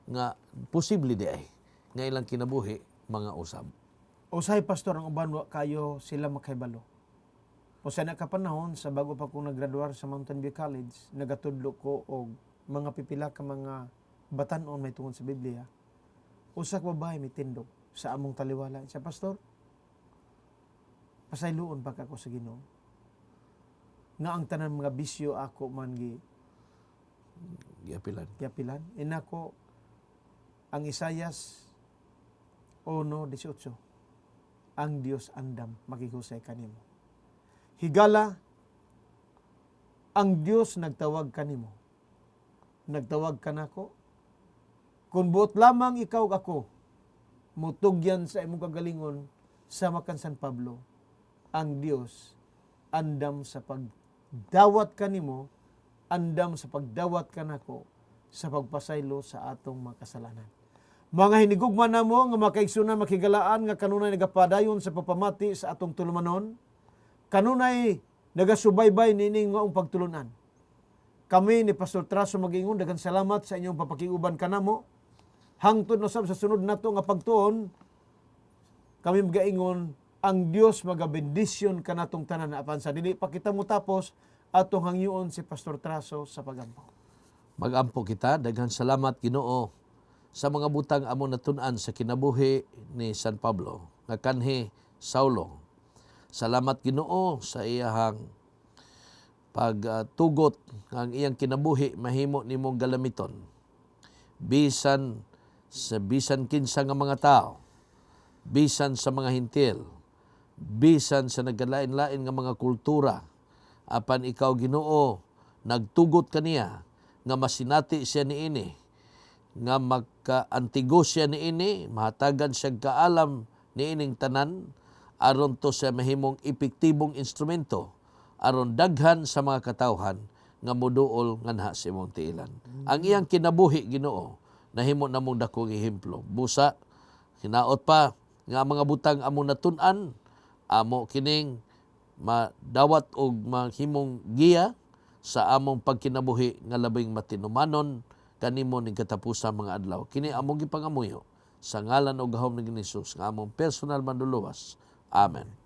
nga posible di ay nga ilang kinabuhi mga usab. Usahay, pastor, ang uban wa kayo sila makaibalo. O sa nakapanahon, sa bago pa kong naggraduar sa Mountain View College, nagatudlo ko og mga pipila ka mga batan-on may tungod sa Biblia. Usa ka babae mitindog sa among taliwala. Siya, pastor, pasayloon pa ako sa Ginoo. Nga ang tanan mga bisyo ako man Giapilan. giapilan. Inako ang Isayas 1:18. Ang Dios andam makihusay kanimo. Higala, ang Dios nagtawag kanimo. Nagtawag ka nako. Kung buot lamang ikaw ako, mutugyan sa imong kagalingon sa makan San Pablo, ang Dios andam sa pagdawat kanimo, andam sa pagdawat kanako sa pagpasaylo sa atong mga kasalanan. Mga hinigugma namo nga makaigsunan makigalaan nga kanunay nagapadayon sa papamati sa atong tulumanon, kanunay nagasubaybay nining maong pagtulunan. Kami ni Pastor Traso mag-ingon daghang salamat sa inyong papakiuban kanamo. Hangtod no sab sa sunod nato nga pagtuon, kami magaingon ang Dios magabendisyon kanatong tanan na apan sa dili pa kita mo tapos atong hangyoon si Pastor Traso sa pagampo. Magampo kita, daghang salamat Ginoo sa mga butang among natun-an sa kinabuhi ni San Pablo nga kanhi Saulo. Salamat Ginoo sa iyahang pagtugot ang iyang kinabuhi mahimo nimong galamiton. Bisan kinsa nga mga tao, bisan sa mga hintil, bisan sa nagkalain-lain nga mga kultura, apan ikaw Ginoo nagtugot kaniya nga masinati siya niini, nga magkaantigo siya niini, mahatagan siya kaalam niining tanan, aron to sa mahimong epektibong instrumento aron daghan sa mga katawhan nga moduol nganha sa imong tiilan. Ang iyang kinabuhi Ginoo nahimo namong dakong ehemplo. Busa hinaot pa nga mga butang among natun-an amo kining madawat og mahimong giya sa among pagkinabuhi nga labing matinumanon kanimo ning katapusang mga adlaw. Kini among gipangamuyo sa ngalan ug gahom ni Hesus nga among personal manluluwas. Amen.